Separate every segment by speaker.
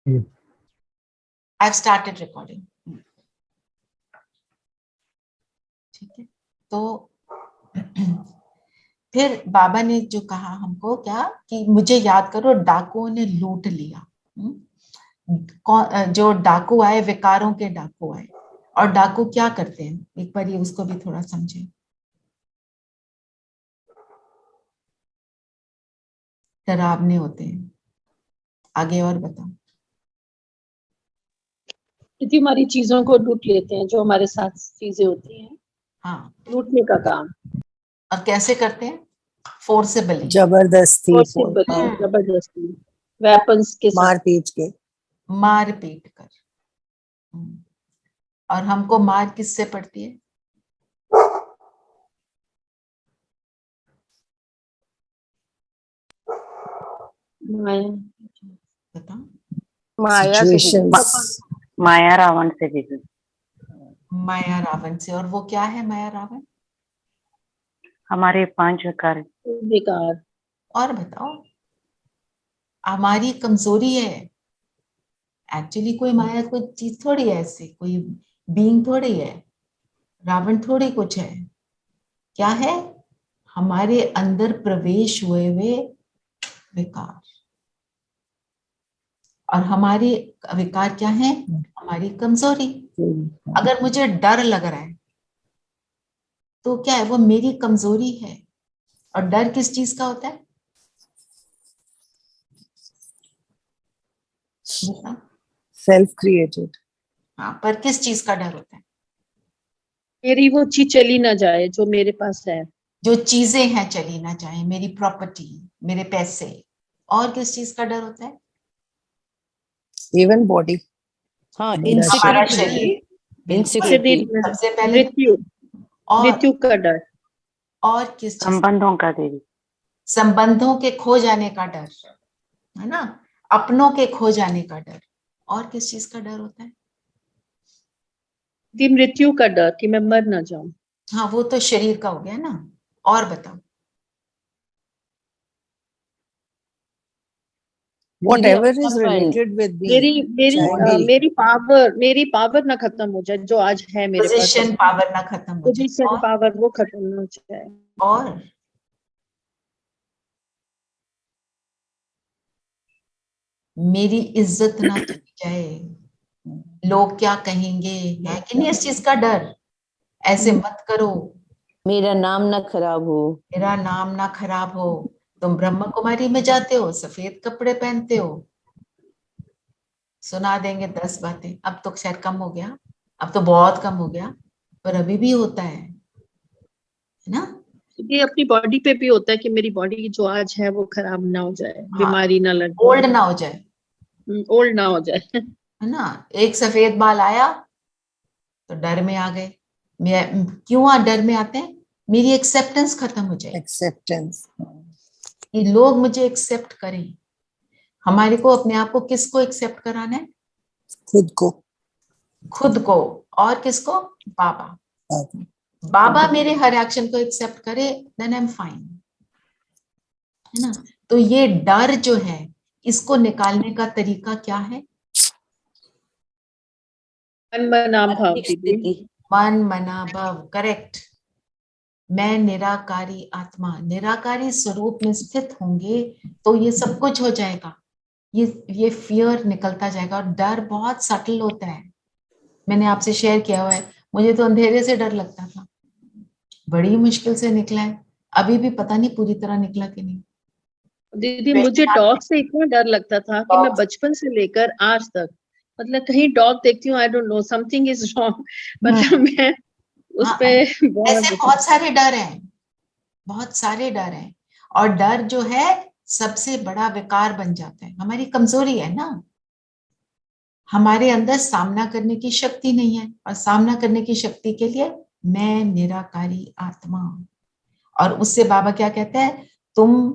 Speaker 1: I've started recording. ठीक है, तो फिर बाबा ने जो कहा हमको क्या कि मुझे याद करो डाकुओं ने लूट लिया। जो डाकू आए विकारों के डाकू आए, और डाकू क्या करते हैं एक बार ये उसको भी थोड़ा समझे। डरावने होते हैं। आगे और बताओ।
Speaker 2: क्योंकि हमारी चीजों को लूट लेते हैं, जो हमारे साथ चीजें होती हैं।
Speaker 1: हाँ,
Speaker 2: लूटने का काम।
Speaker 1: और कैसे करते हैं? फोर्सेबली,
Speaker 3: जबरदस्ती,
Speaker 2: जबरदस्ती, वेपन्स के साथ,
Speaker 3: मार पीट के,
Speaker 1: मार पीट कर। और हमको मार किससे पड़ती है?
Speaker 2: माया,
Speaker 1: बताओ।
Speaker 2: माया से,
Speaker 4: माया रावण से भी।
Speaker 1: माया रावण से। और वो क्या है माया रावण?
Speaker 4: हमारे 5 विकार।
Speaker 2: विकार।
Speaker 1: और बताओ। हमारी कमजोरी है। एक्चुअली कोई माया कोई चीज थोड़ी है, ऐसे कोई बीइंग थोड़ी है, रावण थोड़ी कुछ है। क्या है? हमारे अंदर प्रवेश हुए विकार। और हमारे विकार क्या है? हमारी कमजोरी। अगर मुझे डर लग रहा है तो क्या है? वो मेरी कमजोरी है। और डर किस चीज का होता है?
Speaker 3: Self created.
Speaker 1: हाँ, पर किस चीज का डर होता है?
Speaker 2: मेरी वो चीज चली ना जाए जो मेरे पास है।
Speaker 1: जो चीजें हैं चली ना जाए, मेरी प्रॉपर्टी, मेरे पैसे। और किस चीज का डर होता है?
Speaker 3: Even body.
Speaker 5: हाँ,
Speaker 1: हमारा
Speaker 5: इनसिक्योरिटी,
Speaker 1: शरीर।
Speaker 5: इनसिक्योरिटी,
Speaker 1: सबसे पहले
Speaker 2: मृत्यु का डर।
Speaker 1: और किस चीज?
Speaker 4: संबंधों का देवी।
Speaker 1: संबंधों के खो जाने का डर, है ना? अपनों के खो जाने का डर। और किस चीज का डर होता है?
Speaker 2: मृत्यु का डर, कि मैं मर ना जाऊं।
Speaker 1: हाँ, वो तो शरीर का हो गया ना। और बताओ।
Speaker 3: Whatever is related with being,
Speaker 2: मेरी पावर ना खत्म हो जाए जो आज है मेरे पास।
Speaker 1: पोजीशन पावर ना खत्म हो जाए।
Speaker 2: पोजीशन पावर वो खत्म ना हो जाए।
Speaker 1: और मेरी इज्जत ना चली जाए। लोग क्या कहेंगे, है कि नहीं इस चीज का डर? ऐसे मत करो,
Speaker 5: मेरा नाम ना खराब हो,
Speaker 1: मेरा नाम ना खराब हो। तुम ब्रह्म कुमारी में जाते हो, सफेद कपड़े पहनते हो, सुना देंगे 10 बातें। अब तो शायद कम हो गया, अब तो बहुत कम हो गया, पर अभी भी होता है ना?
Speaker 2: ये अपनी बॉडी पे भी होता है कि मेरी बॉडी जो आज है वो खराब ना हो जाए। हाँ, बीमारी ना लग जाए,
Speaker 1: ओल्ड ना हो जाए,
Speaker 2: ओल्ड ना हो जाए।
Speaker 1: है ना? एक सफेद बाल आया तो डर में आ गए। क्यों डर में आते हैं? मेरी एक्सेप्टेंस खत्म हो जाए,
Speaker 3: एक्सेप्टेंस,
Speaker 1: कि लोग मुझे एक्सेप्ट करें। हमारे को अपने आप को किसको एक्सेप्ट कराना है?
Speaker 3: खुद को।
Speaker 1: खुद को। और किसको? बाबा। बाबा मेरे हर एक्शन को एक्सेप्ट करे, देन आई एम फाइन, है ना? तो ये डर जो है, इसको निकालने का तरीका क्या है?
Speaker 2: मन मना भाव दीदी।
Speaker 1: मन मना भाव, करेक्ट। मैं निराकारी आत्मा, निराकारी स्वरूप में स्थित होंगे तो ये सब कुछ हो जाएगा। ये फियर निकलता जाएगा। और डर बहुत सटल होता है। मैंने आपसे शेयर किया हुआ है, मुझे तो अंधेरे से डर लगता था, बड़ी मुश्किल से निकला है। अभी भी पता नहीं पूरी तरह निकला कि नहीं।
Speaker 2: दीदी मुझे डॉग से इतना डर लगता था कि मैं बचपन से लेकर आज तक, मतलब कहीं डॉग देखती हूँ, I don't know, something is wrong, मतलब मैं उस पे
Speaker 1: ऐसे बहुत सारे डर हैं, बहुत सारे डर हैं। और डर जो है सबसे बड़ा विकार बन जाता है। हमारी कमजोरी है ना, हमारे अंदर सामना करने की शक्ति नहीं है। और सामना करने की शक्ति के लिए मैं निराकारी आत्मा। और उससे बाबा क्या कहता है? तुम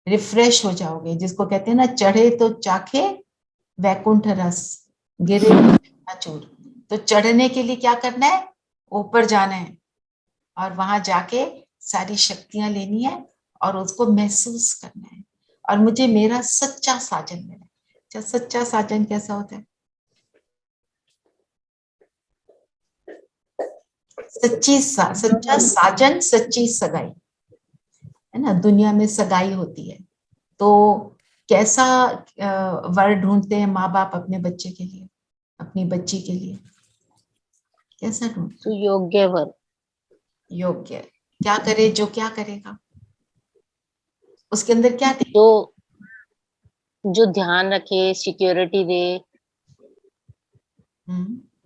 Speaker 1: रिफ्रेश हो जाओगे, जिसको कहते हैं ना, चढ़े तो चाखे वैकुंठ रस, गिरे चूर। तो चढ़ने के लिए क्या करना है? ऊपर जाना है, और वहां जाके सारी शक्तियां लेनी है और उसको महसूस करना है। और मुझे मेरा सच्चा साजन मिला, सच्चा साजन कैसा होता है? सच्चा साजन, सच्ची सगाई, है ना। दुनिया में सगाई होती है तो कैसा वर ढूंढते हैं माँ बाप अपने बच्चे के लिए, अपनी बच्ची के लिए? कैसा ढूंढते?
Speaker 5: सुयोग्य वर।
Speaker 1: योग्य। क्या करे? जो क्या करेगा? उसके अंदर क्या दे?
Speaker 5: जो ध्यान रखे, सिक्योरिटी दे,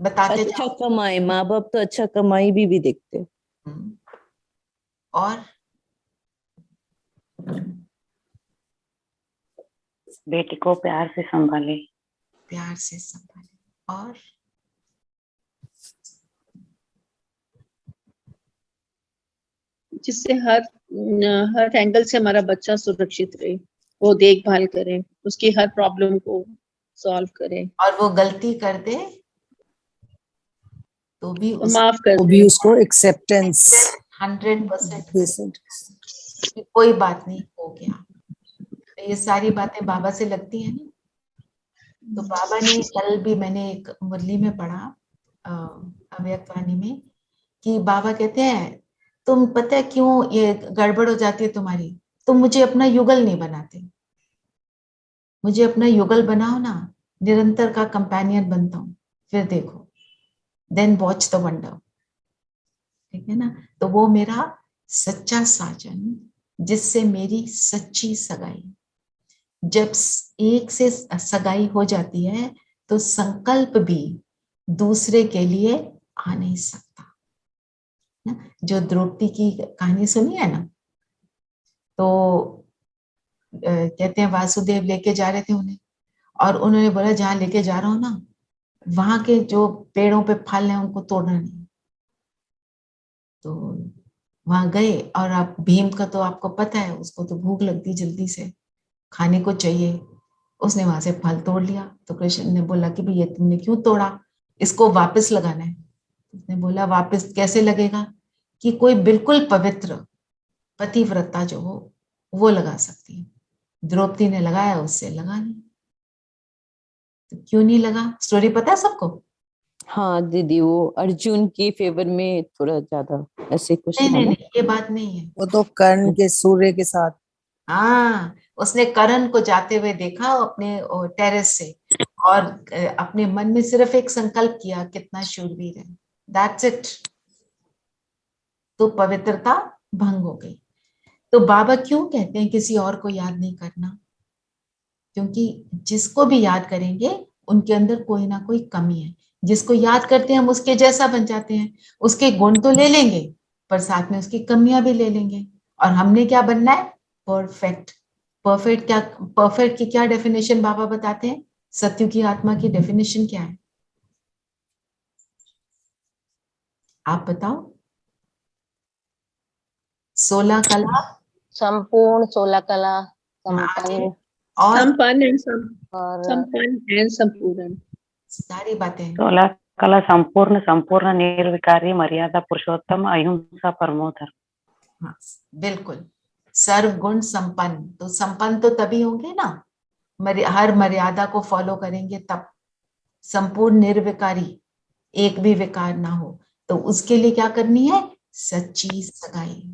Speaker 1: बताते
Speaker 5: अच्छा
Speaker 1: जाओ।
Speaker 5: कमाए। माँ बाप तो अच्छा कमाई भी देखते।
Speaker 1: और
Speaker 4: बेटी को प्यार से संभाले।
Speaker 1: प्यार से संभाले। और
Speaker 2: जिससे हर एंगल से हमारा बच्चा सुरक्षित रहे, वो देखभाल करे, उसकी हर प्रॉब्लम को सॉल्व करे,
Speaker 1: और वो गलती कर दे तो भी
Speaker 2: तो माफ कर
Speaker 3: वो
Speaker 2: दे।
Speaker 3: भी उसको एक्सेप्टेंस
Speaker 1: 100% कोई बात नहीं, हो गया। तो ये सारी बातें बाबा से लगती हैं ना। तो बाबा ने कल भी मैंने एक मुरली में पढ़ा अव्यक्त वाणी में कि बाबा कहते हैं तुम पता है क्यों ये गड़बड़ हो जाती है तुम्हारी? तुम मुझे अपना युगल नहीं बनाते। मुझे अपना युगल बनाओ ना, निरंतर का कंपेनियन बनता हूँ, फिर देखो, देन वॉच द वंडर। ठीक है ना। तो वो मेरा सच्चा साजन, जिससे मेरी सच्ची सगाई। जब एक से सगाई हो जाती है तो संकल्प भी दूसरे के लिए आ नहीं सकता ना। जो द्रौपदी की कहानी सुनी है ना, तो कहते हैं वासुदेव लेके जा रहे थे उन्हें, और उन्होंने बोला जहां लेके जा रहा हूं ना, वहां के जो पेड़ों पे फल हैं उनको तोड़ना नहीं। तो वहां गए, और आप भीम का तो आपको पता है, उसको तो भूख लगती जल्दी से, खाने को चाहिए। उसने वहां से फल तोड़ लिया। तो कृष्ण ने बोला कि भैया तुमने क्यों तोड़ा, इसको वापस लगाना है। उसने बोला वापस कैसे लगेगा? कि कोई बिल्कुल पवित्र पतिव्रता जो हो वो लगा सकती है। द्रौपदी ने लगाया, उससे लगा नहीं। तो क्यों नहीं लगा? स्टोरी पता है सबको?
Speaker 5: हाँ दीदी, वो अर्जुन के फेवर में थोड़ा ज्यादा ऐसे कुछ
Speaker 1: नहीं
Speaker 5: था
Speaker 1: नहीं
Speaker 5: ना।
Speaker 1: नहीं, ये बात नहीं है।
Speaker 3: वो तो कर्ण के सूर्य के साथ।
Speaker 1: हाँ, उसने करण को जाते हुए देखा अपने टेरेस से, और अपने मन में सिर्फ एक संकल्प किया, कितना शूरवीर है, दैट्स इट। तो पवित्रता भंग हो गई। तो बाबा क्यों कहते हैं किसी और को याद नहीं करना? क्योंकि जिसको भी याद करेंगे उनके अंदर कोई ना कोई कमी है। जिसको याद करते हैं हम उसके जैसा बन जाते हैं। उसके गुण तो ले लेंगे, पर साथ में उसकी कमियां भी ले लेंगे। और हमने क्या बनना है? परफेक्ट। परफेक्ट क्या? परफेक्ट की क्या डेफिनेशन बाबा बताते हैं? सत्य की आत्मा की डेफिनेशन क्या है? आप बताओ। 16 कला,
Speaker 5: संपूर्ण, 16 कला,
Speaker 1: आगे,
Speaker 5: संपन्न
Speaker 1: और
Speaker 5: और
Speaker 2: संपन्न एंड संपूर्ण।
Speaker 1: सारी बातें।
Speaker 4: 16 कला संपूर्ण, संपूर्ण निर्विकारी, मर्यादा पुरुषोत्तम, अहिंसा परमो धर्म।
Speaker 1: हाँ, बिल्कुल। सर्व गुण संपन्न। तो संपन्न तो तभी होंगे ना, हर मर्यादा को फॉलो करेंगे तब। संपूर्ण निर्विकारी, एक भी विकार ना हो। तो उसके लिए क्या करनी है? सच्ची सगाई।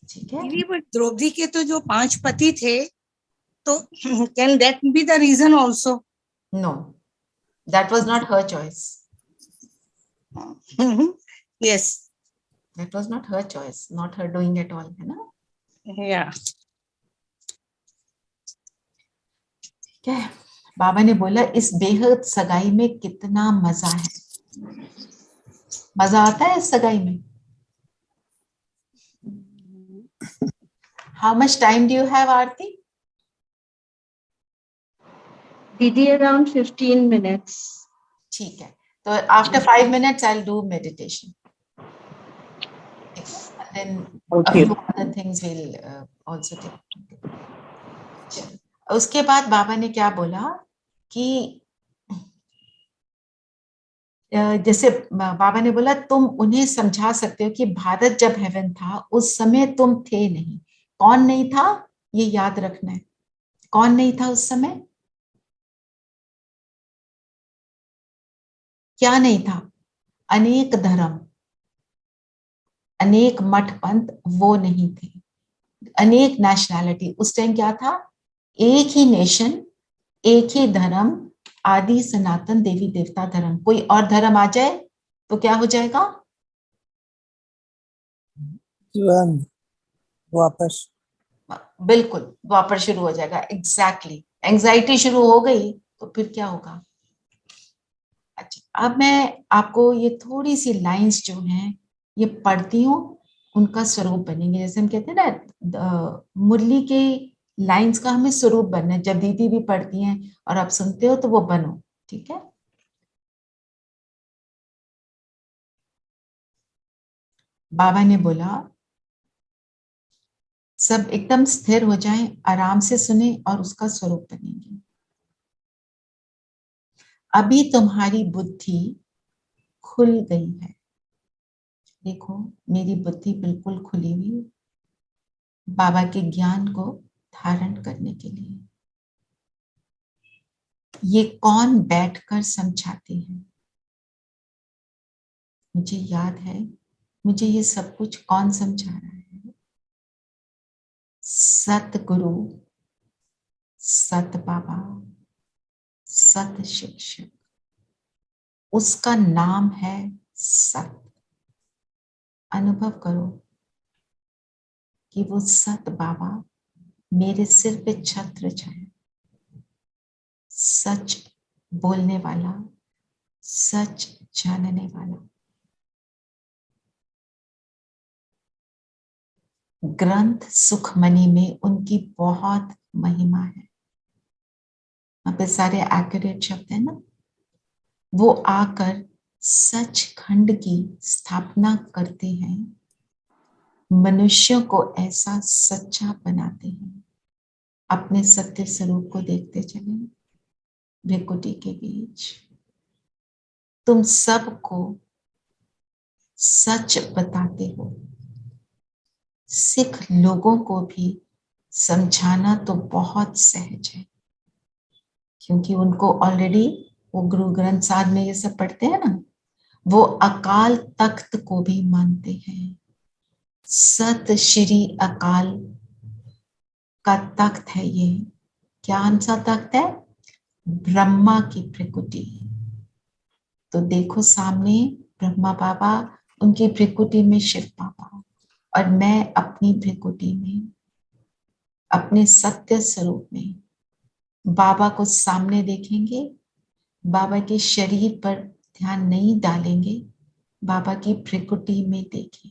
Speaker 1: ठीक है।
Speaker 6: दीदी बट द्रौपदी के तो जो 5 पति थे, तो can that be the reason also?
Speaker 1: No, that was not her choice.
Speaker 6: Yes,
Speaker 1: that was not her choice, not her doing at all, है ना।
Speaker 6: या
Speaker 1: ठीक है। बाबा ने बोला इस बेहद सगाई में कितना मजा है। मजा आता है इस सगाई में। How much time do you have Aarti?
Speaker 2: दीदी अराउंड 15 minutes.
Speaker 1: ठीक है, तो after 5 minutes I will do meditation, and then a few other things will also take. उसके बाद बाबा ने क्या बोला कि जैसे बाबा ने बोला तुम उन्हें समझा सकते हो कि भारत जब हेवन था उस समय तुम थे नहीं। कौन नहीं था? ये याद रखना है। कौन नहीं था उस समय? क्या नहीं था? अनेक धर्म, अनेक मठ पंथ वो नहीं थे। अनेक नेशनैलिटी, उस टाइम क्या था? एक ही नेशन, एक ही धर्म, आदि सनातन देवी देवता धर्म। कोई और धर्म आ जाए तो क्या हो जाएगा?
Speaker 3: तुरंत वापस।
Speaker 1: बिल्कुल वापस शुरू हो जाएगा। एग्जैक्टली एंजाइटी शुरू हो गई तो फिर क्या होगा? अच्छा, अब मैं आपको ये थोड़ी सी लाइंस जो हैं ये पढ़ती हूँ, उनका स्वरूप बनेंगे। जैसे हम कहते हैं ना, मुरली के लाइंस का हमें स्वरूप बनना है। जब दीदी भी पढ़ती हैं और आप सुनते हो तो वो बनो, ठीक है? बाबा ने बोला, सब एकदम स्थिर हो जाएं, आराम से सुने और उसका स्वरूप बनेंगे। अभी तुम्हारी बुद्धि खुल गई है। देखो, मेरी बुद्धि बिल्कुल खुली हुई बाबा के ज्ञान को धारण करने के लिए। ये कौन बैठकर समझाते हैं? मुझे याद है, मुझे ये सब कुछ कौन समझा रहा है? सतगुरु, सत बाबा, सत शिक्षक। उसका नाम है सत। अनुभव करो कि वो सत बाबा मेरे सिर पे छत्र छाया, सच बोलने वाला, सच जानने वाला। ग्रंथ सुखमणि में उनकी बहुत महिमा है। वहां पे सारे एक्यूरेट शब्द है ना। वो आकर सचखंड की स्थापना करते हैं, मनुष्यों को ऐसा सच्चा बनाते हैं। अपने सत्य स्वरूप को देखते चले भृकुटी के बीच। तुम सबको सच बताते हो। सिख लोगों को भी समझाना तो बहुत सहज है, क्योंकि उनको ऑलरेडी वो गुरु ग्रंथ साहिब में ये सब पढ़ते हैं ना। वो अकाल तख्त को भी मानते हैं। सत श्री अकाल का तख्त है ये। क्या सा तख्त है? ब्रह्मा की प्रकृति। तो देखो सामने ब्रह्मा बाबा, उनकी भृकुटी में शिव बाबा, और मैं अपनी भृकुटी में, अपने सत्य स्वरूप में बाबा को सामने देखेंगे। बाबा के शरीर पर ध्यान नहीं डालेंगे, बाबा की भृकुटी में देखें।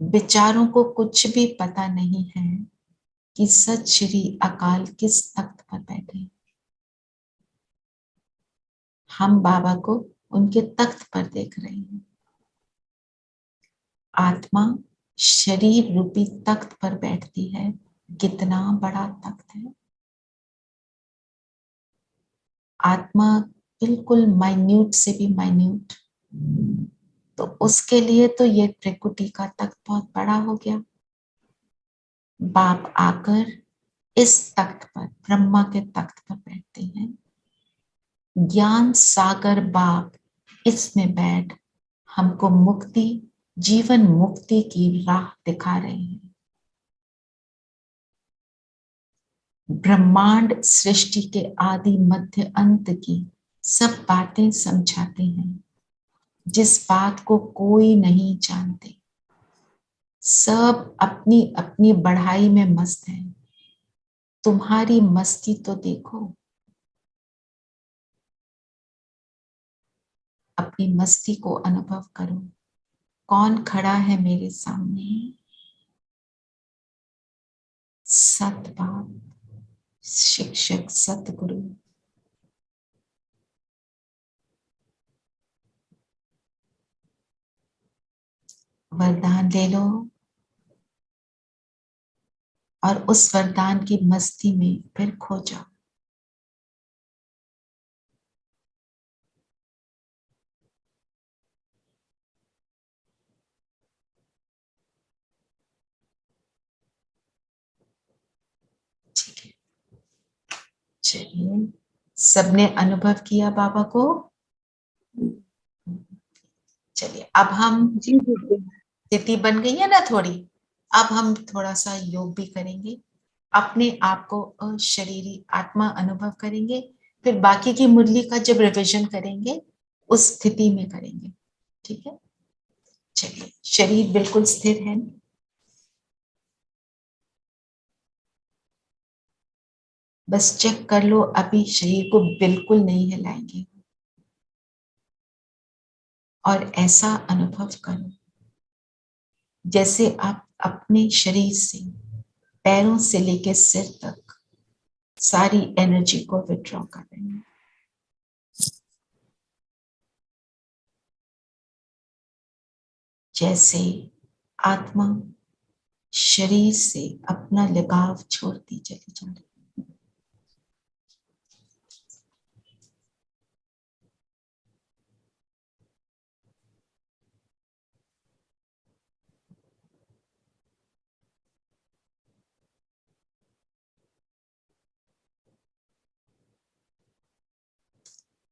Speaker 1: बेचारों को कुछ भी पता नहीं है कि सत श्री अकाल किस तख्त पर बैठे। हम बाबा को उनके तख्त पर देख रहे हैं। आत्मा शरीर रूपी तख्त पर बैठती है। कितना बड़ा तख्त है। आत्मा बिल्कुल माइन्यूट से भी माइन्यूट, तो उसके लिए तो ये प्रकृति का तख्त बहुत बड़ा हो गया। बाप आकर इस तख्त पर, ब्रह्मा के तख्त पर बैठते हैं। ज्ञान सागर बाप इसमें बैठ हमको मुक्ति, जीवन मुक्ति की राह दिखा रहे हैं। ब्रह्मांड सृष्टि के आदि मध्य अंत की सब बातें समझाते हैं, जिस बात को कोई नहीं जानते। सब अपनी अपनी बढ़ाई में मस्त हैं। तुम्हारी मस्ती तो देखो। अपनी मस्ती को अनुभव करो। कौन खड़ा है मेरे सामने? सत बाप, शिक्षक, सतगुरु। वरदान ले लो और उस वरदान की मस्ती में फिर खो जाओ। चलिए, सबने अनुभव किया बाबा को। चलिए, अब हम
Speaker 2: जी गुरुदेव।
Speaker 1: स्थिति बन गई है ना थोड़ी, अब हम थोड़ा सा योग भी करेंगे, अपने आप को अशरीरी आत्मा अनुभव करेंगे, फिर बाकी की मुरली का जब रिविजन करेंगे उस स्थिति में करेंगे। ठीक है, चलिए, शरीर बिल्कुल स्थिर है, बस चेक कर लो, अभी शरीर को बिल्कुल नहीं हिलाएंगे, और ऐसा अनुभव करो जैसे आप अपने शरीर से, पैरों से लेकर सिर तक सारी एनर्जी को विड्रॉ कर रहे हैं। जैसे आत्मा शरीर से अपना लगाव छोड़ती चली जा रही है।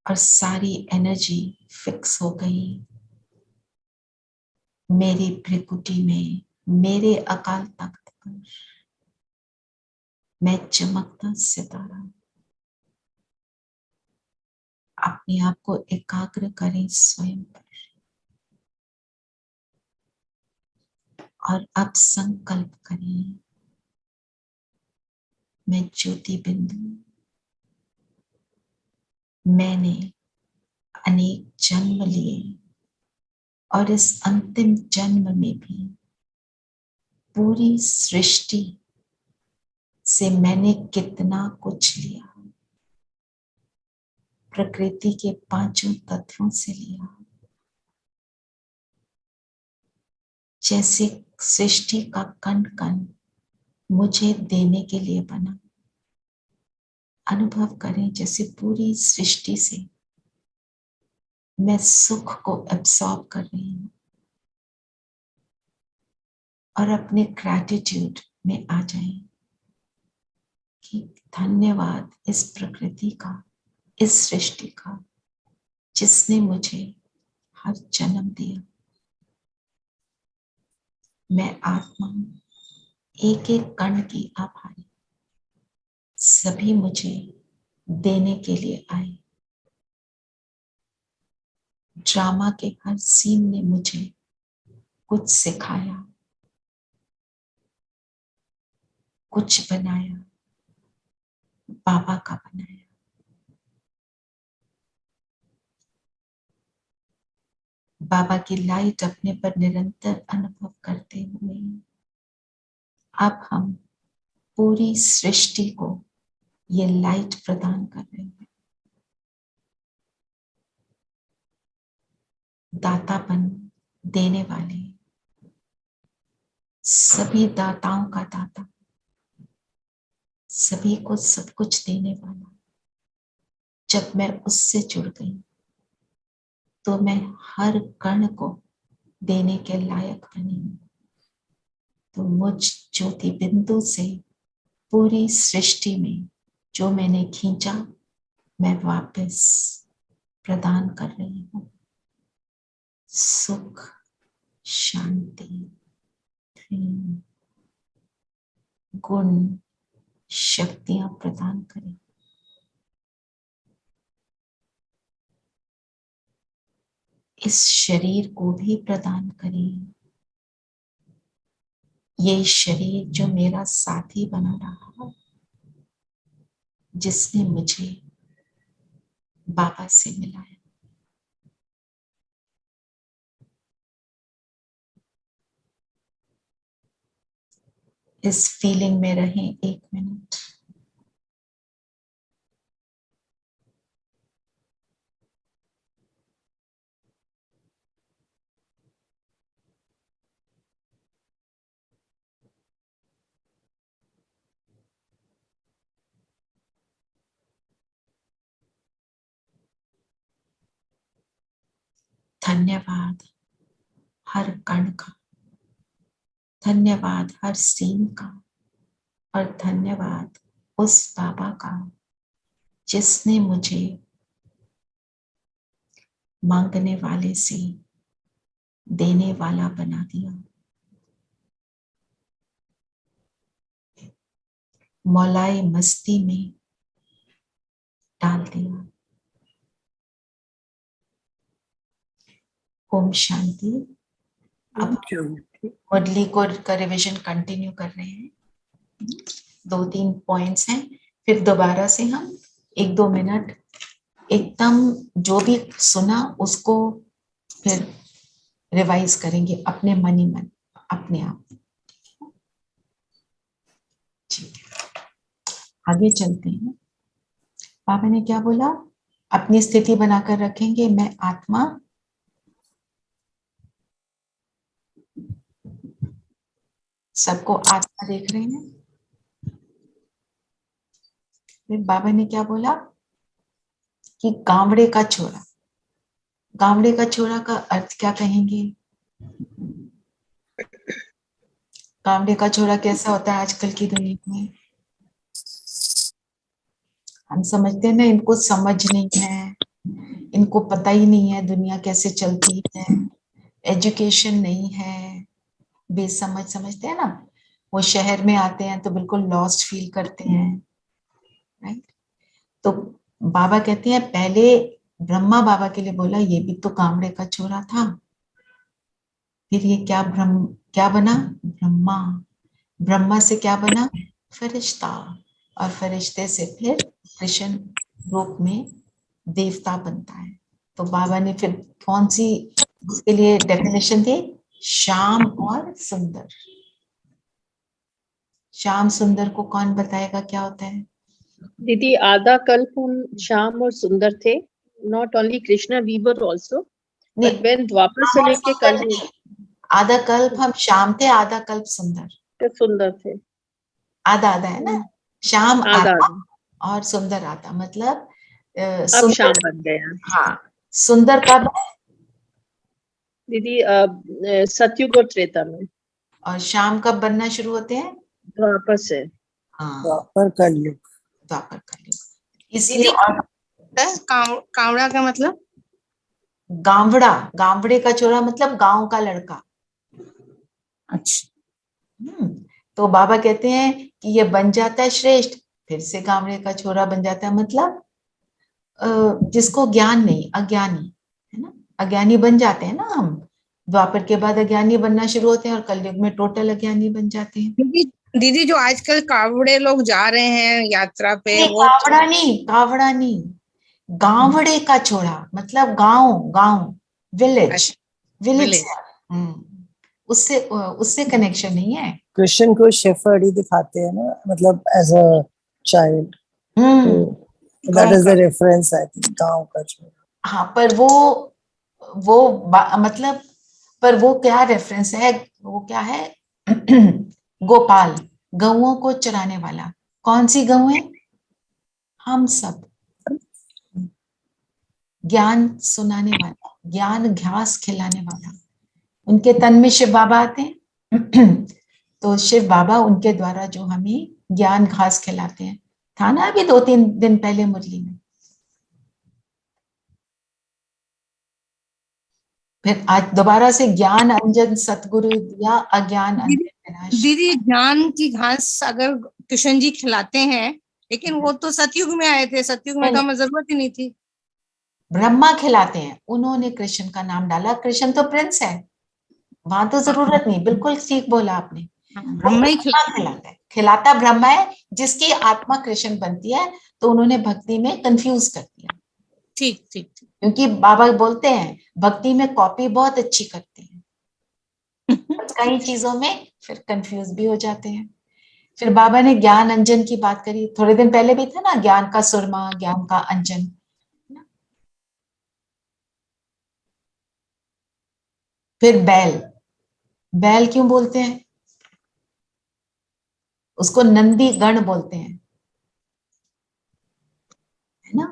Speaker 1: और सारी एनर्जी फिक्स हो गई मेरी भ्रिकुटी में, मेरे अकाल तख्त पर। मैं चमकता सितारा। अपने आप को एकाग्र करें स्वयं पर, और अब संकल्प करें, मैं ज्योति बिंदु, मैंने अनेक जन्म लिए और इस अंतिम जन्म में भी पूरी सृष्टि से मैंने कितना कुछ लिया, प्रकृति के पांचों तत्वों से लिया। जैसे सृष्टि का कण कण मुझे देने के लिए बना। अनुभव करें जैसे पूरी सृष्टि से मैं सुख को एब्सॉर्ब कर रही हूं, और अपने ग्रैटिट्यूड में आ जाएं कि धन्यवाद इस प्रकृति का, इस सृष्टि का, जिसने मुझे हर जन्म दिया। मैं आत्मा हूं, एक एक कण की आभारी। सभी मुझे देने के लिए आए। ड्रामा के हर सीन ने मुझे कुछ सिखाया, कुछ बनाया, बाबा का बनाया। बाबा की लाइट अपने पर निरंतर अनुभव करते हुए अब हम पूरी सृष्टि को ये लाइट प्रदान कर रहे हैं। दातापन देने वाले, सभी दाताओं का दाता, सभी को सब कुछ देने वाला। जब मैं उससे जुड़ गई तो मैं हर कण को देने के लायक बनी। तो मुझ ज्योति बिंदु से पूरी सृष्टि में जो मैंने खींचा, मैं वापस प्रदान कर रही हूँ। सुख, शांति, प्रेम, गुण, शक्तियां प्रदान करें। इस शरीर को भी प्रदान करें। ये शरीर जो मेरा साथी बना रहा, जिसने मुझे बाबा से मिलाया। इस फीलिंग में रहें 1 मिनट। धन्यवाद हर कण का, धन्यवाद हर सीन का, और धन्यवाद उस बाबा का जिसने मुझे मांगने वाले से देने वाला बना दिया, मौलाए मस्ती में डाल दिया। ओम शांति। अब मुरली का रिवीजन कंटिन्यू कर रहे हैं, 2-3 पॉइंट्स हैं, फिर दोबारा से हम 1-2 मिनट एकदम जो भी सुना उसको फिर रिवाइज करेंगे अपने मन ही मन, अपने आप। ठीक है, आगे चलते हैं। बाबा ने क्या बोला? अपनी स्थिति बनाकर रखेंगे, मैं आत्मा सबको आत्मा देख रहे हैं। फिर बाबा ने क्या बोला कि गावड़े का छोरा, गावड़े का छोरा का अर्थ क्या कहेंगे? गावड़े का छोरा कैसा होता है आजकल की दुनिया में? हम समझते हैं ना, इनको समझ नहीं है, इनको पता ही नहीं है दुनिया कैसे चलती है, एजुकेशन नहीं है, बेसमझ समझते हैं ना। वो शहर में आते हैं तो बिल्कुल लॉस्ट फील करते हैं, राइट? तो बाबा कहते हैं, पहले ब्रह्मा बाबा के लिए बोला ये भी तो कामड़े का छोरा था, फिर ये क्या बना? ब्रह्मा। ब्रह्मा से क्या बना? फरिश्ता, और फरिश्ते से फिर कृष्ण रूप में देवता बनता है। तो बाबा ने फिर कौन सी उसके लिए डेफिनेशन दी? श्याम और सुंदर। श्याम सुंदर को कौन बताएगा क्या होता है?
Speaker 2: दीदी आधा कल्प हम श्याम और सुंदर थे, not only Krishna, we were also, but when Dwapar से लेके कल
Speaker 1: आधा कल्प हम श्याम थे, आधा कल्प सुंदर,
Speaker 2: सुंदर थे।
Speaker 1: आधा आधा है ना, श्याम
Speaker 2: आधा
Speaker 1: और सुंदर आधा, मतलब
Speaker 2: अब श्याम बन गया।
Speaker 1: हाँ, सुंदर कब?
Speaker 2: दीदी सतयुग और त्रेता में।
Speaker 1: और श्याम कब बनना शुरू होते हैं?
Speaker 2: द्वापर से।
Speaker 1: हाँ,
Speaker 3: द्वापर कलयुग।
Speaker 1: द्वापर कलयुग। इसलिए
Speaker 6: कावड़ा का मतलब
Speaker 1: गावड़ा, गावड़े का छोरा मतलब गांव का लड़का।
Speaker 3: अच्छा।
Speaker 1: तो बाबा कहते हैं कि ये बन जाता है श्रेष्ठ, फिर से गावड़े का छोरा बन जाता है, मतलब जिसको ज्ञान नहीं, अज्ञानी है ना, अज्ञानी बन जाते हैं ना हम। द्वापर के बाद अज्ञानी बनना शुरू होते हैं और कलयुग में टोटल अज्ञानी बन जाते हैं।
Speaker 6: दीदी जो आजकल कावड़े लोग जा रहे हैं यात्रा पे, वो
Speaker 1: कावड़ा नहीं, कावड़ा नहीं, गावड़े का छोरा मतलब गांव, गांव, विलेज, विलेज। उससे उससे कनेक्शन नहीं है।
Speaker 3: कृष्ण को शेफर्ड ही दिखाते हैं ना, मतलब as a child, that is the reference I think, गांव का छोरा।
Speaker 1: हाँ, पर वो मतलब, पर वो क्या रेफरेंस है? वो क्या है? गोपाल, गऊओं को चराने वाला। कौन सी गऊ है? हम सब। ज्ञान सुनाने वाला, ज्ञान घास खिलाने वाला। उनके तन में शिव बाबा आते हैं तो शिव बाबा उनके द्वारा जो हमें ज्ञान घास खिलाते हैं। था ना अभी 2-3 दिन पहले मुरली में। फिर आज दोबारा से ज्ञान अंजन सतगुरु दिया, अज्ञान अंजन विनाश।
Speaker 6: दीदी ज्ञान की घास अगर कृष्ण जी खिलाते हैं, लेकिन वो तो सतयुग में आए थे, सतयुग में तो हमें जरूरत ही नहीं थी।
Speaker 1: ब्रह्मा खिलाते हैं, उन्होंने कृष्ण का नाम डाला। कृष्ण तो प्रिंस है, वहां तो जरूरत नहीं। बिल्कुल ठीक बोला आपने,
Speaker 6: ब्रह्मा ही
Speaker 1: खिलाता है, खिलाता ब्रह्मा है, जिसकी आत्मा कृष्ण बनती है। तो उन्होंने भक्ति में कंफ्यूज कर दिया।
Speaker 6: ठीक ठीक,
Speaker 1: क्योंकि बाबा बोलते हैं भक्ति में कॉपी बहुत अच्छी करते हैं, कई चीजों में फिर कंफ्यूज भी हो जाते हैं। फिर बाबा ने ज्ञान अंजन की बात करी, थोड़े दिन पहले भी था ना, ज्ञान का सुरमा, ज्ञान का अंजन। फिर बैल, बैल क्यों बोलते हैं? उसको नंदी गण बोलते हैं, है ना।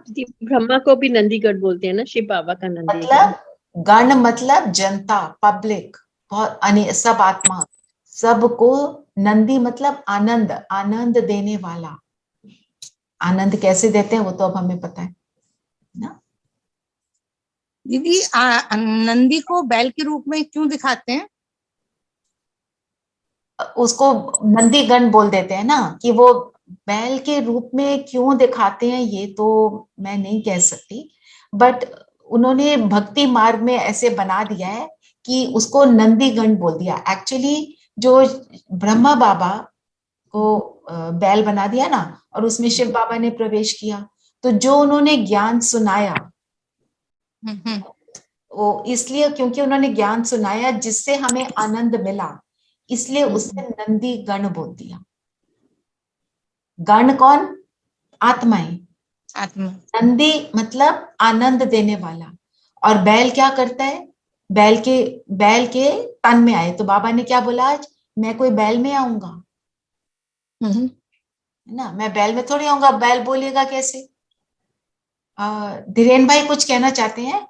Speaker 2: ब्रह्मा को भी नंदीगढ़ बोलते हैं ना, शिव बाबा का नंदीगढ़।
Speaker 1: मतलब गण मतलब जनता, पब्लिक, बहुत सब आत्मा, सबको। नंदी मतलब आनंद, आनंद देने वाला। आनंद कैसे देते हैं वो तो अब हमें पता है ना।
Speaker 6: दीदी नंदी को बैल के रूप में क्यों दिखाते हैं?
Speaker 1: उसको नंदी गण बोल देते हैं ना, कि वो बैल के रूप में क्यों दिखाते हैं ये तो मैं नहीं कह सकती, बट उन्होंने भक्ति मार्ग में ऐसे बना दिया है कि उसको नंदी गण बोल दिया। एक्चुअली जो ब्रह्मा बाबा को बैल बना दिया ना, और उसमें शिव बाबा ने प्रवेश किया, तो जो उन्होंने ज्ञान सुनाया वो इसलिए क्योंकि उन्होंने ज्ञान सुनाया जिससे हमें आनंद मिला, इसलिए उसे नंदी गण बोल दिया। गण कौन? आत्माएं।
Speaker 6: आत्मा।
Speaker 1: नंदी मतलब आनंद देने वाला। और बैल क्या करता है? बैल के तन में आए, तो बाबा ने क्या बोला, आज मैं कोई बैल में आऊंगा, है ना, मैं बैल में थोड़ी आऊंगा। बैल बोलेगा कैसे? धीरेन भाई कुछ कहना चाहते हैं?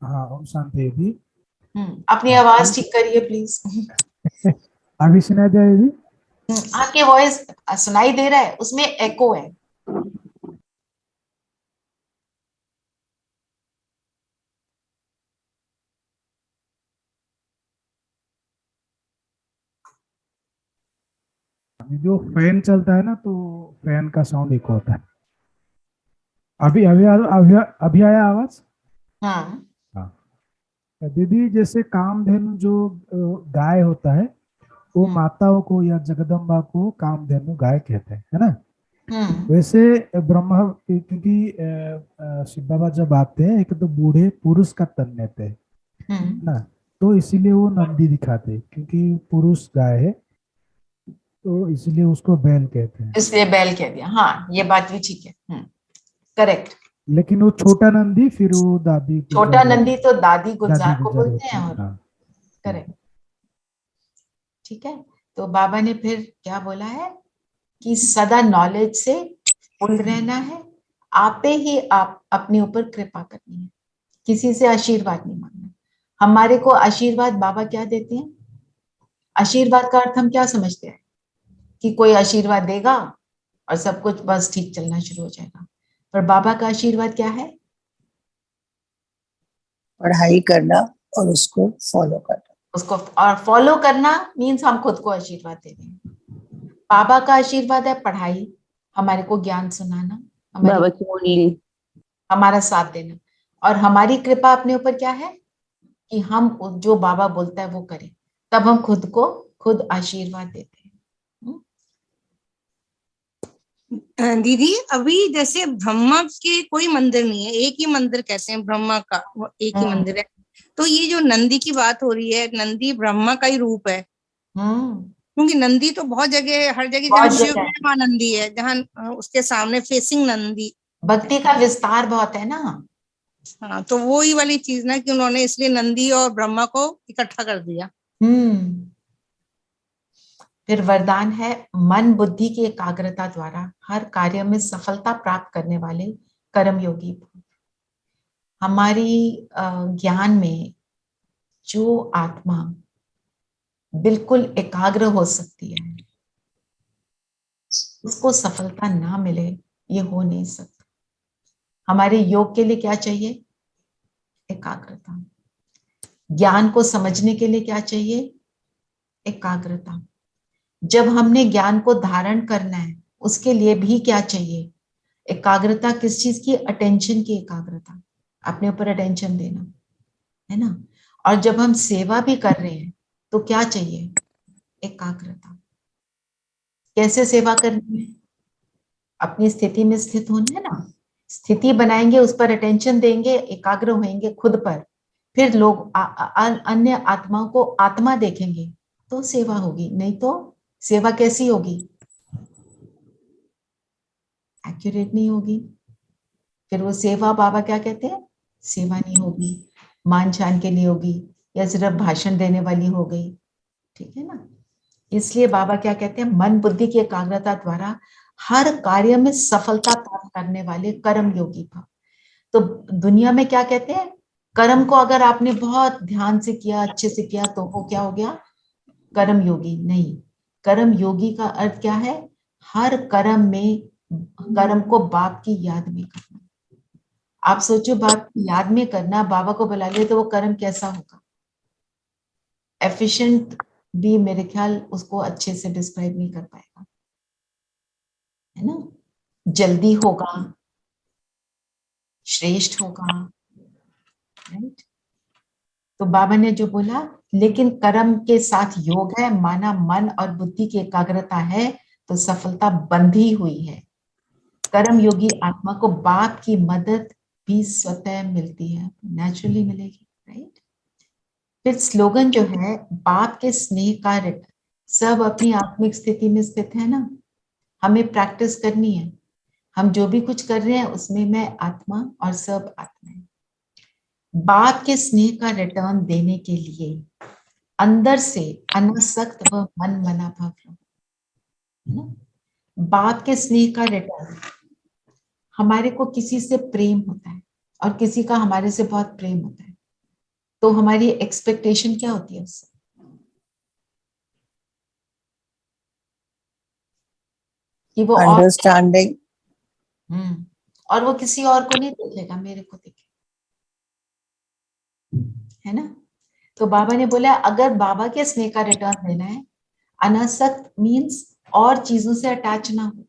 Speaker 7: हाँ, ओम शांति दीदी।
Speaker 1: अपनी आवाज ठीक करिए प्लीज।
Speaker 7: अभी सुनाई दे रही दीदी?
Speaker 1: आपके वॉइस सुनाई दे रहा है, उसमें एको है।
Speaker 7: जो फैन चलता है ना, तो फैन का साउंड इको होता है। अभी अभी अभी अभी आया आवाज?
Speaker 1: हाँ।
Speaker 7: हाँ दीदी, जैसे कामधेनु जो गाय होता है, वो माताओं को या जगदम्बा को कामधेनु गाय कहते हैं, है ना। वैसे ब्रह्मा, क्योंकि शिव बाबा जब आते हैं, एक तो बूढ़े पुरुष का तन लेते हैं ना, तो इसीलिए वो नंदी दिखाते हैं, क्योंकि पुरुष गाय है, तो इसलिए उसको बैल कहते हैं।
Speaker 1: इसलिए बैल कह दिया, हाँ ये बात भी ठीक है, करेक्ट।
Speaker 7: लेकिन वो छोटा नंदी फिर वो दादी
Speaker 1: छोटा नंदी तो दादी गुलजार को
Speaker 7: गुजर
Speaker 1: बोलते हैं,
Speaker 7: होती है।
Speaker 1: और
Speaker 7: हाँ।
Speaker 1: करेक्ट, ठीक है। तो बाबा ने फिर क्या बोला है कि सदा नॉलेज से फुल रहना है, आपे ही आप अपने ऊपर कृपा करनी है, किसी से आशीर्वाद नहीं मांगना। हमारे को आशीर्वाद बाबा क्या देते हैं? आशीर्वाद का अर्थ हम क्या समझते हैं कि कोई आशीर्वाद देगा और सब कुछ बस ठीक चलना शुरू हो जाएगा, पर बाबा का आशीर्वाद क्या है?
Speaker 3: पढ़ाई करना और उसको फॉलो करना।
Speaker 1: उसको और फॉलो करना मीन्स हम खुद को आशीर्वाद दे रहे हैं। बाबा का आशीर्वाद है पढ़ाई, हमारे को ज्ञान सुनाना,
Speaker 5: बाबा की मुरली,
Speaker 1: हमारा साथ देना, और हमारी कृपा अपने ऊपर क्या है कि हम जो बाबा बोलता है वो करें, तब हम खुद को खुद आशीर्वाद देते हैं।
Speaker 6: दीदी अभी जैसे ब्रह्मा के कोई मंदिर नहीं है, एक ही मंदिर कहते हैं ब्रह्मा का, वो एक ही मंदिर है, तो ये जो नंदी की बात हो रही है, नंदी ब्रह्मा का ही रूप है, क्योंकि नंदी तो बहुत जगह, हर जगह जहाँ शिव है वहाँ नंदी है, जहाँ उसके सामने फेसिंग नंदी।
Speaker 1: भक्ति का विस्तार बहुत है ना।
Speaker 6: हाँ, तो वो ही वाली चीज ना कि उन्होंने इसलिए नंदी और ब्रह्मा को इकट्ठा कर दिया।
Speaker 1: फिर वरदान है मन बुद्धि की एकाग्रता द्वारा हर कार्य में सफलता प्राप्त करने वाले कर्मयोगी। हमारी ज्ञान में जो आत्मा बिल्कुल एकाग्र हो सकती है, उसको सफलता ना मिले ये हो नहीं सकता। हमारे योग के लिए क्या चाहिए? एकाग्रता। ज्ञान को समझने के लिए क्या चाहिए? एकाग्रता। जब हमने ज्ञान को धारण करना है उसके लिए भी क्या चाहिए? एकाग्रता। किस चीज की? अटेंशन की एकाग्रता, अपने ऊपर अटेंशन देना, है ना। और जब हम सेवा भी कर रहे हैं तो क्या चाहिए? एकाग्रता। कैसे सेवा करनी है? अपनी स्थिति में स्थित होना है ना, स्थिति बनाएंगे, उस पर अटेंशन देंगे, एकाग्र होंगे खुद पर, फिर लोग अन्य आत्माओं को आत्मा देखेंगे तो सेवा होगी, नहीं तो सेवा कैसी होगी? एक्यूरेट नहीं होगी। फिर वो सेवा बाबा क्या कहते हैं? सेवा नहीं होगी, मान शान के लिए होगी, या सिर्फ भाषण देने वाली हो गई, ठीक है ना। इसलिए बाबा क्या कहते हैं? मन बुद्धि की एकाग्रता द्वारा हर कार्य में सफलता प्राप्त करने वाले कर्म योगी भव। तो दुनिया में क्या कहते हैं? कर्म को अगर आपने बहुत ध्यान से किया, अच्छे से किया, तो वो क्या हो गया? कर्म योगी नहीं। कर्म योगी का अर्थ क्या है? हर कर्म को बाप की याद में करना। आप सोचो, बाप की याद में करना, बाबा को बुला ले तो वो कर्म कैसा होगा? एफिशिएंट भी मेरे ख्याल उसको अच्छे से डिस्क्राइब नहीं कर पाएगा, है ना? जल्दी होगा, श्रेष्ठ होगा, राइट? तो बाबा ने जो बोला, लेकिन कर्म के साथ योग है, माना मन और बुद्धि की एकाग्रता है तो सफलता बंधी हुई है। कर्म योगी आत्मा को बाप की मदद भी स्वतः मिलती है, नेचुरली मिलेगी, राइट? फिर स्लोगन जो है, बाप के स्नेह का रिटर्न। सब अपनी आत्मिक स्थिति में स्थित है ना, हमें प्रैक्टिस करनी है। हम जो भी कुछ कर रहे हैं उसमें मैं आत्मा और सब आत्मा है। बाप के स्नेह का रिटर्न देने के लिए अंदर से अनासक्त व मन मना भाव रहो, है ना? बाप के स्नेह का रिटर्न, हमारे को किसी से प्रेम होता है और किसी का हमारे से बहुत प्रेम होता है, तो हमारी एक्सपेक्टेशन क्या होती है उससे? कि वो
Speaker 3: अंडरस्टैंडिंग,
Speaker 1: और वो किसी और को नहीं देखेगा, मेरे को देखे, है ना? तो बाबा ने बोला, अगर बाबा के स्नेह का रिटर्न देना है, अनासक्त मीन्स और चीजों से अटैच ना हो,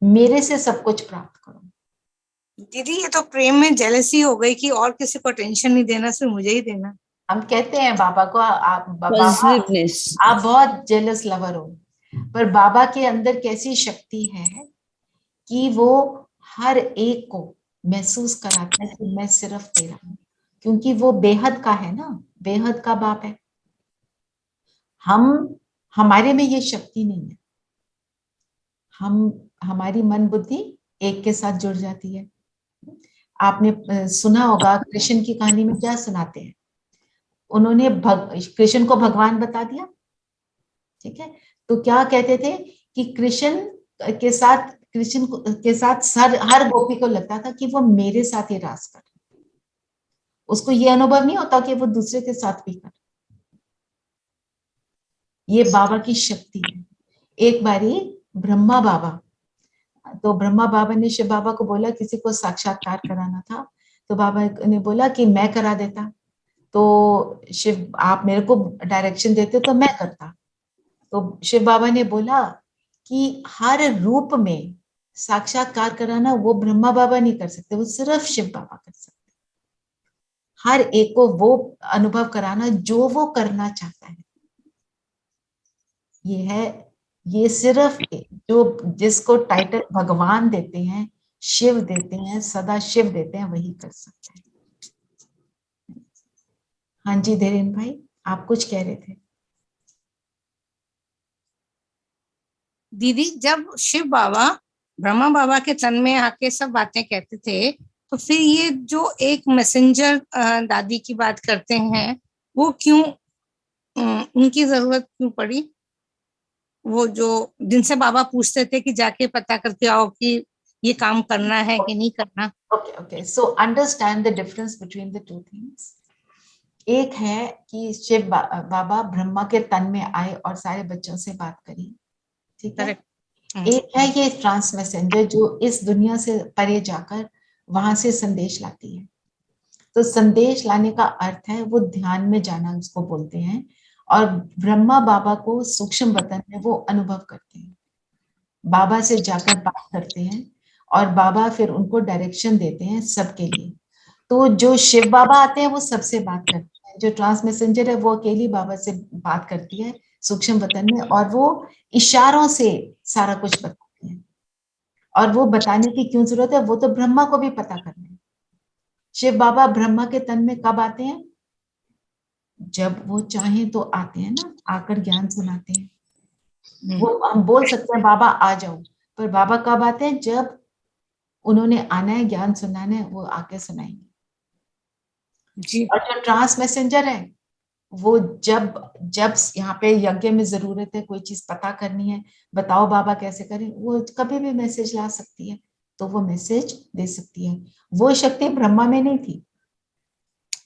Speaker 1: मेरे से सब कुछ प्राप्त करो।
Speaker 6: दीदी ये तो प्रेम में जेलसी हो गई कि और किसी को टेंशन नहीं देना, सिर्फ मुझे ही देना।
Speaker 1: हम कहते हैं बाबा को, बाबा
Speaker 5: पॉजिटिवनेस।
Speaker 1: आप बहुत जेलस लवर हो, पर बाबा के अंदर कैसी शक्ति है कि वो हर एक को महसूस कराता है कि मैं सिर्फ तेरा हूं, क्योंकि वो बेहद का है ना, बेहद का बाप है। हमारे में ये शक्ति नहीं है, हमारी मन बुद्धि एक के साथ जुड़ जाती है। आपने सुना होगा कृष्ण की कहानी में क्या सुनाते हैं, उन्होंने कृष्ण को भगवान बता दिया, ठीक है? तो क्या कहते थे कि कृष्ण के साथ हर गोपी को लगता था कि वो मेरे साथ ही रास कर, उसको ये अनुभव नहीं होता कि वो दूसरे के साथ भी कर। ये बाबा की शक्ति है। एक बारी ब्रह्मा बाबा, तो ब्रह्मा बाबा ने शिव बाबा को बोला किसी को साक्षात्कार कराना था, तो बाबा ने बोला कि मैं करा देता, तो शिव आप मेरे को डायरेक्शन देते तो मैं करता। तो शिव बाबा ने बोला कि हर रूप में साक्षात्कार कराना वो ब्रह्मा बाबा नहीं कर सकते, वो सिर्फ शिव बाबा कर सकते। हर एक को वो अनुभव कराना जो वो करना चाहता है, ये सिर्फ जो जिसको टाइटल भगवान देते हैं, शिव देते हैं, सदा शिव देते हैं, वही कर सकता है। हाँ जी धीरेन भाई, आप कुछ कह रहे थे।
Speaker 6: दीदी जब शिव बाबा ब्रह्मा बाबा के तन में आके सब बातें कहते थे, तो फिर ये जो एक मैसेंजर दादी की बात करते हैं, वो क्यों उनकी जरूरत क्यों पड़ी? वो जो जिनसे बाबा पूछते थे कि जाके पता करके आओ कि ये काम करना है कि नहीं करना।
Speaker 1: Okay, so understand the difference between the two things. एक है कि शिव बाबा ब्रह्मा के तन में आए और सारे बच्चों से बात करी, ठीक है? एक है ये ट्रांस मैसेंजर जो इस दुनिया से परे जाकर वहां से संदेश लाती है। तो संदेश लाने का अर्थ है वो ध्यान में जाना, उसको बोलते हैं। और ब्रह्मा बाबा को सूक्ष्म वतन में वो अनुभव करते हैं, बाबा से जाकर बात करते हैं और बाबा फिर उनको डायरेक्शन देते हैं सबके लिए। तो जो शिव बाबा आते हैं वो सबसे बात करते हैं, जो ट्रांस मैसेंजर है वो अकेली बाबा से बात करती है सूक्ष्म वतन में, और वो इशारों से सारा कुछ बताते हैं। और वो बताने की क्यों जरूरत है, वो तो ब्रह्मा को भी पता करना है। शिव बाबा ब्रह्मा के तन में कब आते हैं? जब वो चाहें तो आते हैं ना, आकर ज्ञान सुनाते हैं। वो हम बोल सकते हैं बाबा आ जाओ, पर बाबा कब आते हैं? जब उन्होंने आना है, ज्ञान सुनाना है, वो आके सुनाएंगे जी। और जो ट्रांस मैसेंजर है वो जब यहाँ पे यज्ञ में जरूरत है, कोई चीज पता करनी है, बताओ बाबा कैसे करें, वो कभी भी मैसेज ला सकती है, तो वो मैसेज दे सकती है। वो शक्ति ब्रह्मा में नहीं थी,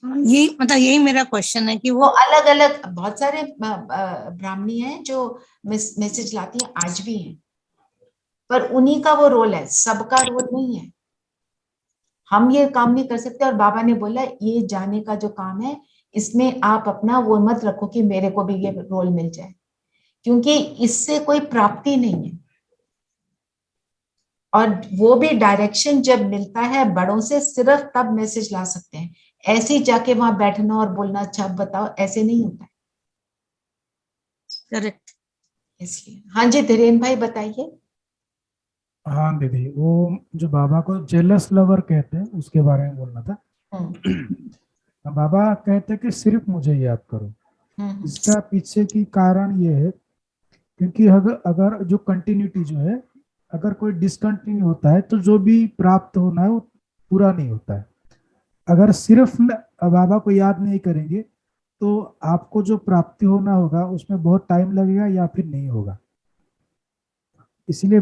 Speaker 6: यही मतलब यही मेरा क्वेश्चन है कि
Speaker 1: वो
Speaker 6: वो
Speaker 1: अलग अलग बहुत सारे ब्राह्मणी हैं जो मैसेज लाती हैं, आज भी हैं, पर उन्हीं का वो रोल है, सबका रोल नहीं है। हम ये काम नहीं कर सकते। और बाबा ने बोला ये जाने का जो काम है इसमें आप अपना वो मत रखो कि मेरे को भी ये रोल मिल जाए, क्योंकि इससे कोई प्राप्ति नहीं है। और वो भी डायरेक्शन जब मिलता है बड़ों से, सिर्फ तब मैसेज ला सकते हैं। ऐसे ही जाके वहां बैठना और बोलना अच्छा बताओ, ऐसे नहीं होता है।
Speaker 6: करेक्ट।
Speaker 1: इसलिए हाँ जी धीरेन भाई बताइए।
Speaker 7: हाँ दीदी, वो जो बाबा को जेलस लवर कहते हैं उसके बारे में बोलना था। बाबा कहते हैं कि सिर्फ मुझे याद करो। इसका पीछे की कारण ये है क्योंकि अगर जो कंटिन्यूटी जो है, अगर कोई डिसकंटिन्यू होता है तो जो भी प्राप्त होना है वो पूरा नहीं होता है। अगर सिर्फ बाबा को याद नहीं करेंगे तो आपको जो प्राप्ति होना होगा उसमें बहुत टाइम लगेगा या फिर नहीं होगा। इसीलिए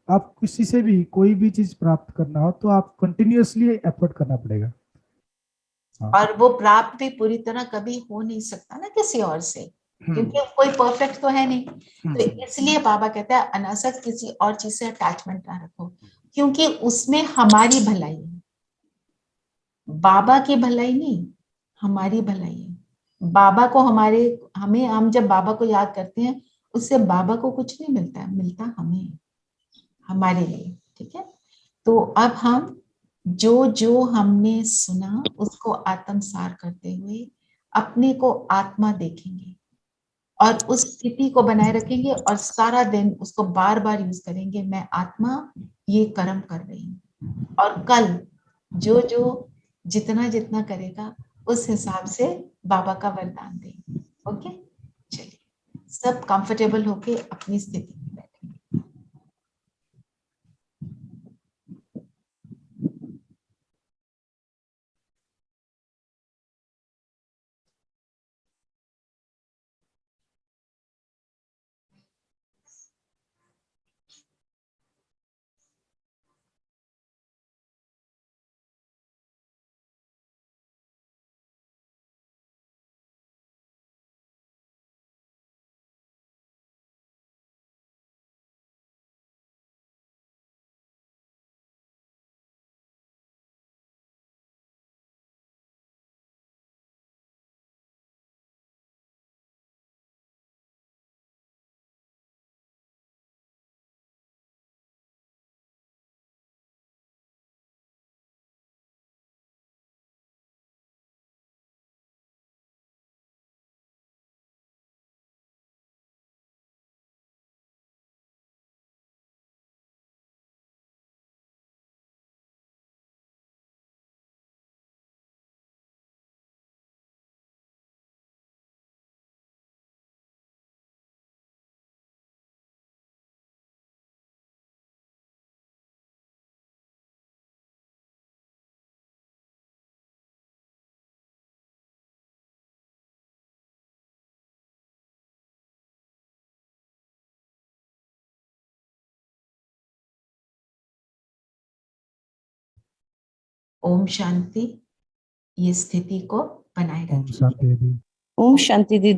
Speaker 7: आप किसी से भी कोई भी चीज प्राप्त करना हो तो आप कंटिन्यूअसली एफर्ट करना पड़ेगा।
Speaker 1: और वो प्राप्त भी पूरी तरह कभी हो नहीं सकता ना किसी और से, क्योंकि कोई परफेक्ट तो है नहीं। तो इसलिए बाबा कहता है अनासक्त किसी और चीज से अटैचमेंट ना रखो, क्योंकि उसमें हमारी भलाई है, बाबा की भलाई नहीं, हमारी भलाई है। बाबा को हम जब बाबा को याद करते हैं उससे बाबा को कुछ नहीं मिलता है, मिलता हमें, हमारे लिए। ठीक है, तो अब हम जो जो हमने सुना उसको आत्मसार करते हुए अपने को आत्मा देखेंगे और उस स्थिति को बनाए रखेंगे और सारा दिन उसको बार बार यूज करेंगे, मैं आत्मा ये कर्म कर रही हूँ। और कल जो जो जितना जितना करेगा उस हिसाब से बाबा का वरदान देंगे। ओके, चलिए सब कंफर्टेबल होके अपनी स्थिति में बैठेंगे। ओम शांति। ये स्थिति को बनाए
Speaker 7: ओम
Speaker 1: रखिए।
Speaker 7: शांति दीदी।
Speaker 5: ओम शांति दीदी।